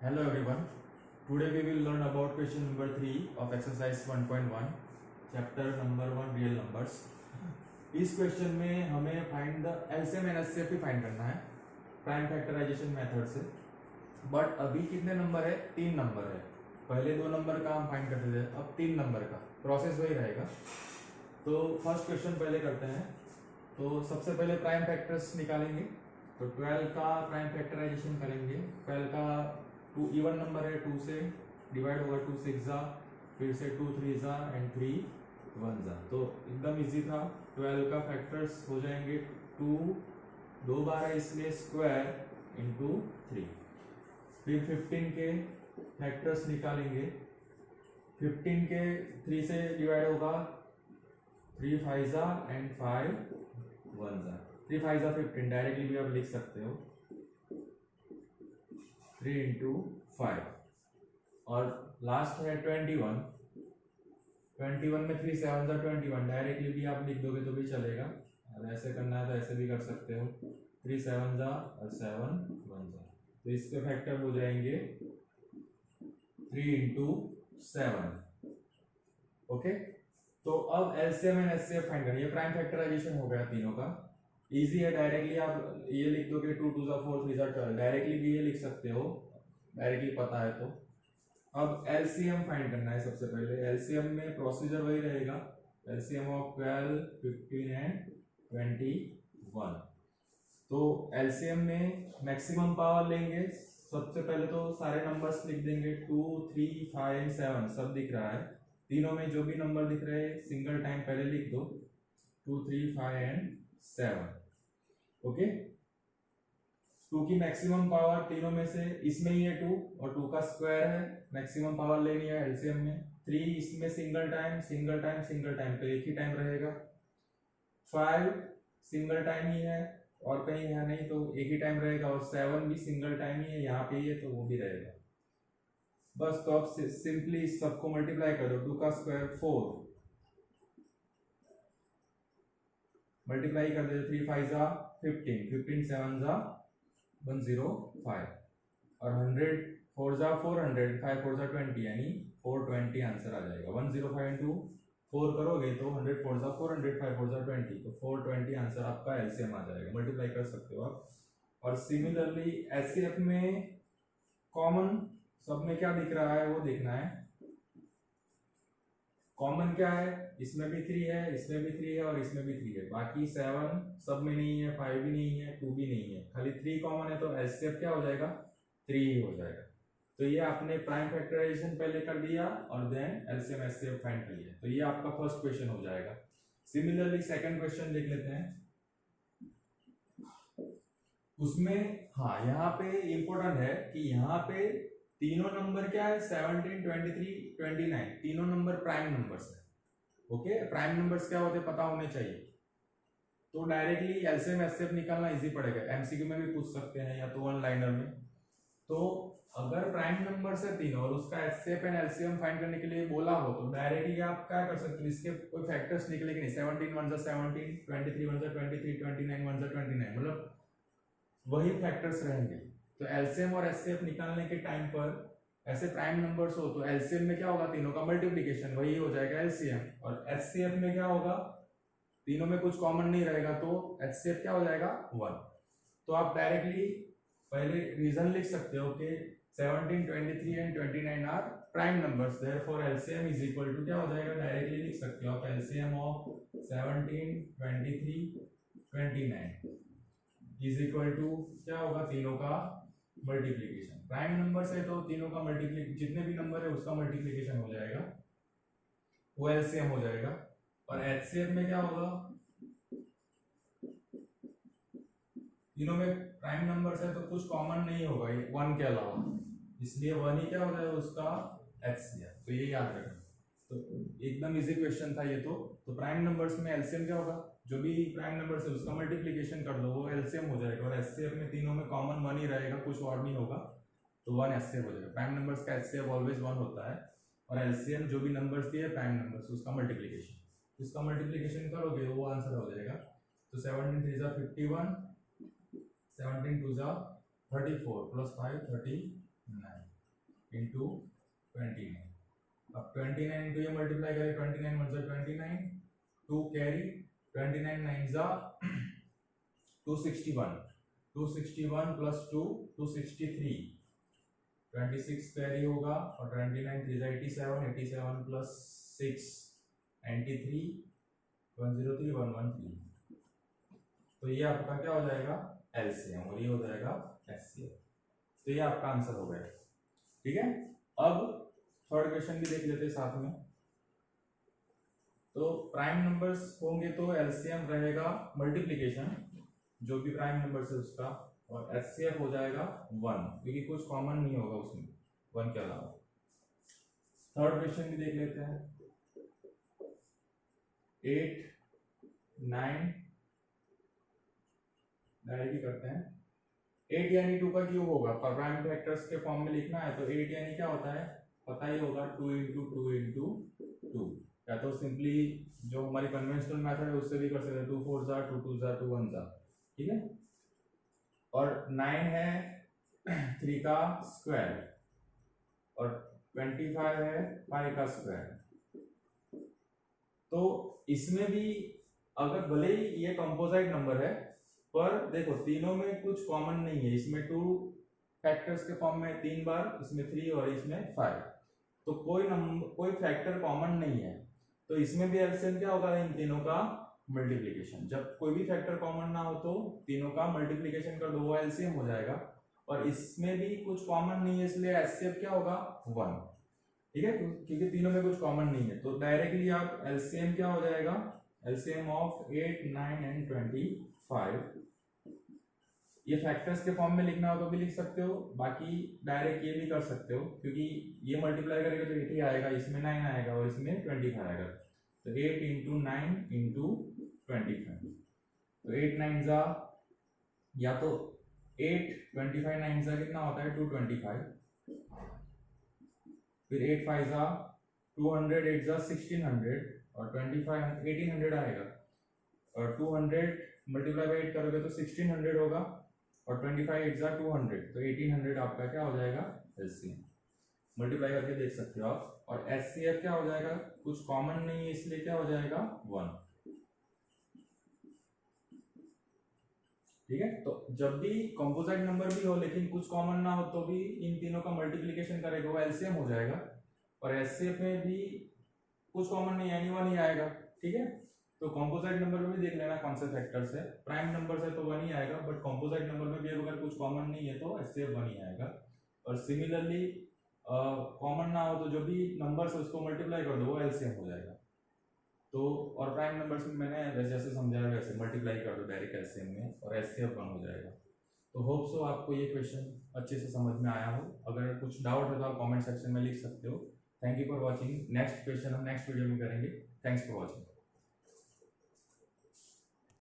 Hello everyone. Today we will learn about question number 3 of exercise 1.1 chapter number 1 real numbers. इस question में हमें find the LCM and HCF find करना है prime factorisation method से. But अभी कितने number है? 3 नंबर है. पहले 2 नंबर का हम फाइंड करते थे, अब 3 नंबर का. प्रोसेस वही रहेगा. तो फर्स्ट क्वेश्चन पहले करते हैं. तो सबसे पहले प्राइम फैक्टर्स निकालेंगे. तो 12 का प्राइम फैक्टराइजेशन करेंगे. 12 का 2 इवन नंबर है, 2 से डिवाइड होगा. 2 6 जा, फिर से 2 3 जा एंड 3 1 जा. तो एकदम इजी था. 12 का फैक्टर्स हो जाएंगे 2 2 बार है इसलिए स्क्वायर इंटू 3. फिर 15 के फैक्टर्स निकालेंगे. 15 के 3 से डिवाइड होगा. 3 5 जा एंड 5 1 जा. 3 5 जा 15, डायरेक्टली भी आप लिख सकते हो 3 इंटू 5. और लास्ट है 21. 21 में 3 7 जा 21, डायरेक्टली भी आप लिख दोगे तो भी चलेगा. और ऐसे करना है तो ऐसे भी कर सकते हो. 3 7 जा और 7 1 जा. तो इसके फैक्टर हो जाएंगे 3 इंटू 7. ओके. तो अब एलसीएम एंड एचसीएफ फाइंड करें. ये प्राइम फैक्टराइजेशन हो गया तीनों का. इजी है, डायरेक्टली आप ये लिख दोगे 2 2 जा 4 3 जा 12, डायरेक्टली भी ये लिख सकते हो, डायरेक्टली पता है तो. अब एलसीएम फाइंड करना है. सबसे पहले एलसीएम में प्रोसीजर वही रहेगा. LCM of 12 15 and 21. तो एलसीएम में मैक्सिमम पावर लेंगे. सबसे पहले तो सारे नंबर्स लिख देंगे. 2 3 5 7 सब दिख रहा है. तीनों में जो भी नंबर दिख रहे हैं सिंगल टाइम पहले लिख दो. 2 3 5 एंड 7. ओके. 2 की मैक्सिमम पावर तीनों में से इसमें ही है 2, और 2 का स्क्वायर है. मैक्सिमम पावर लेनी है एलसीएम में. 3 इसमें single time single time single time, तो एक ही टाइम रहेगा. 5 सिंगल टाइम ही है और कहीं है नहीं तो एक ही टाइम रहेगा. और 7 भी सिंगल टाइम ही है, यहाँ पे ही है तो वो भी रहेगा. बस. तो अब सिंपली सबको मल्टीप्लाई करो. 2 का स्क्वायर 4, मल्टीप्लाई कर दो. 3 5 जा 15, 15 7 जा 105, और 100 4 जा 400, 5 4 जा 20, यानी 420 आंसर आ जाएगा. 105 इंटू 4 करोगे तो 100 4 जा 400, 5 4 जा 20, तो 420 आंसर आपका एलसीएम आ जाएगा. मल्टीप्लाई कर सकते हो आप. और सिमिलरली एचसीएफ में कॉमन सब में क्या दिख रहा है वो देखना है. कॉमन क्या है? इसमें भी 3 है, इसमें भी 3 है और इसमें भी 3 है. बाकी 7 सब में नहीं है, 5 भी नहीं है, 2 भी नहीं है, खाली 3 कॉमन है. तो एचसीएफ क्या हो जाएगा? 3 ही हो जाएगा. तो ये आपने प्राइम फैक्टराइजेशन पहले कर दिया और देन एलसीएम एचसीएफ फाइंड कर लिया. तो ये आपका फर्स्ट क्वेश्चन हो जाएगा. सिमिलरली सेकंड क्वेश्चन देख लेते हैं. उसमें हाँ, यहाँ पे इंपॉर्टेंट है कि यहाँ पे तीनों नंबर क्या है? 17 23 29, तीनों नंबर प्राइम नंबर्स है. ओके. प्राइम नंबर्स क्या होते हैं पता होने चाहिए. तो डायरेक्टली एलसीएम एचसीएफ निकालना इजी पड़ेगा. एमसीक्यू में भी पूछ सकते हैं या तो वन लाइनर में. तो अगर प्राइम नंबर्स है तीनों और उसका एचसीएफ एंड एलसीएम फाइंड करने के लिए बोला हो तो डायरेक्टली आप क्या कर सकते हो, इसके कोई फैक्टर्स निकलेंगे नहीं. 17 1 जा 17, 23 1 जा 23, 29 1 जा 29, मतलब वही फैक्टर्स रहेंगे. तो एलसीएम और एचसीएफ निकालने के टाइम पर ऐसे प्राइम नंबर्स हो तो एलसीएम में क्या होगा? तीनों का मल्टीप्लिकेशन वही हो जाएगा एलसीएम. और एचसीएफ में क्या होगा? तीनों में कुछ कॉमन नहीं रहेगा तो एचसीएफ क्या हो जाएगा? 1. तो आप डायरेक्टली पहले रीजन लिख सकते हो कि 17 23 and 29 are prime numbers, therefore LCM is equal to क्या हो जाएगा? डायरेक्टली लिख सकते हो आप LCM of 17 23 29 is equal to क्या होगा? तीनों का मल्टीप्लिकेशन. प्राइम नंबर्स है तो तीनों का मल्टीप्लिकेशन, जितने भी नंबर है उसका मल्टीप्लिकेशन हो जाएगा, वो एलसीएम हो जाएगा. और एचसीएफ में क्या होगा? तीनों में प्राइम नंबर्स है तो कुछ कॉमन नहीं होगा 1 के अलावा, इसलिए 1 ही क्या हो जाएगा? उसका एचसीएफ. तो ये याद रखना. तो एकदम इजी क्वेश्चन था ये. तो प्राइम नंबर्स में एलसीएम क्या होगा? जो भी प्राइम नंबर्स है उसका मल्टीप्लिकेशन कर दो, वो एलसीएम हो जाएगा. और एचसीएफ में तीनों में कॉमन 1 ही रहेगा, कुछ और नहीं होगा, तो 1 एचसीएफ हो जाएगा. प्राइम नंबर्स का एचसीएफ ऑलवेज 1 होता है. और एलसीएम जो भी नंबर्स दिए प्राइम नंबर्स उसका मल्टीप्लिकेशन, इसका मल्टीप्लिकेशन करोगे वो आंसर हो जाएगा. तो 17 3 जा 51, 17 2 जा 34 प्लस 5 39. इंटू 29। अब 29 इंटू ये मल्टीप्लाई करें, 29 वन जा 29, 2 कैरी, 29 नाइन जा 261, 261 प्लस 2 263, 26 कैरी होगा और 29 थ्री जा 87, 87 प्लस 6 93, 103 113। तो ये आपका क्या हो जाएगा एलसीएम और ये हो जाएगा एचसीएफ। तो ये आपका आंसर हो गया। ठीक है, अब थर्ड क्वेश्चन भी देख लेते हैं साथ में। तो प्राइम नंबर्स होंगे तो एलसीएम रहेगा मल्टीप्लिकेशन, जो भी प्राइम नंबर्स है उसका, और एचसीएफ हो जाएगा 1, क्योंकि कुछ कॉमन नहीं होगा उसमें 1 के अलावा। थर्ड क्वेश्चन भी देख लेते हैं। 8 9 डायरेक्टली करते हैं। 8 यानी 2 का क्यूब होगा, पर प्राइम फैक्टर्स के फॉर्म में लिखना है तो 8 यानी क्या होता है पता ही होगा, 2 इंटू 2 इंटू 2, या तो सिंपली जो हमारी कन्वेंशनल मेथड है उससे भी कर सकते हैं, 2 4 जा 2 2 जा 2 1 जा। ठीक है, और 9 है 3 का स्क्वायर और 25 है 5 का स्क्वायर। तो इसमें भी अगर भले ही ये कंपोजिट नंबर है, पर देखो तीनों में कुछ कॉमन नहीं है। इसमें 2 फैक्टर्स के फॉर्म में 3 बार, इसमें 3 और इसमें 5, तो कोई फैक्टर कॉमन नहीं है। तो इसमें भी एलसीएम क्या होगा, इन तीनों का मल्टीप्लिकेशन। जब कोई भी फैक्टर कॉमन ना हो तो तीनों का मल्टीप्लिकेशन कर दो, वो एलसीएम हो जाएगा। और इसमें भी कुछ कॉमन नहीं है, इसलिए एचसीएफ क्या होगा 1। ठीक है, क्योंकि तीनों में कुछ कॉमन नहीं है, तो डायरेक्टली आप एलसीएम क्या हो जाएगा, एलसीएम ऑफ 8 9 एंड 25। ये फैक्टर्स के फॉर्म में लिखना हो तो भी लिख सकते हो, बाकी डायरेक्ट ये भी कर सकते हो, क्योंकि ये मल्टीप्लाई करेगा तो 8 ही आएगा, इसमें 9 आएगा और इसमें 25 आएगा। तो 8 इंटू 9 इंटू 25, तो 8 9 जा, या तो 8 25 9 जा कितना होता है 225, फिर 8 5 जा 200, 8 जा 1600 और 25 1800 आएगा, और 200 मल्टीप्लाई बाई 8 करोगे तो 1600 होगा, और 25 8 जा 200, तो 1800 आपका क्या हो जाएगा एलसीएम। मल्टीप्लाई करके देख सकते हो आप। और एचसीएफ क्या हो जाएगा, कुछ कॉमन नहीं है इसलिए क्या हो जाएगा 1। ठीक है, तो जब भी कंपोजिट नंबर भी हो लेकिन कुछ कॉमन ना हो तो भी इन तीनों का मल्टीप्लिकेशन करेगा वो एलसीएम हो जाएगा। और एचसीएफ में भी कुछ कॉमन नहीं है, 1 ही आएगा। ठीक है, तो कंपोजिट नंबर में भी देख लेना कौन से फैक्टर्स है। प्राइम नंबर है तो 1 ही आएगा, बट कंपोजिट नंबर में भी अगर कुछ कॉमन नहीं है तो एचसीएफ 1 ही आएगा। और सिमिलरली कॉमन ना हो तो जो भी नंबर्स है उसको मल्टीप्लाई कर दो वो एलसीएम हो जाएगा। तो और प्राइम नंबर्स में मैंने जैसे समझाया वैसे मल्टीप्लाई कर दो डायरेक्ट एलसीएम में और एचसीएफ 1 हो जाएगा। तो होप सो आपको ये क्वेश्चन अच्छे से समझ में आया हो। अगर कुछ डाउट है तो आप कमेंट सेक्शन में लिख सकते हो। Thank you for watching. Next question हम नेक्स्ट वीडियो में करेंगे। Thanks for watching.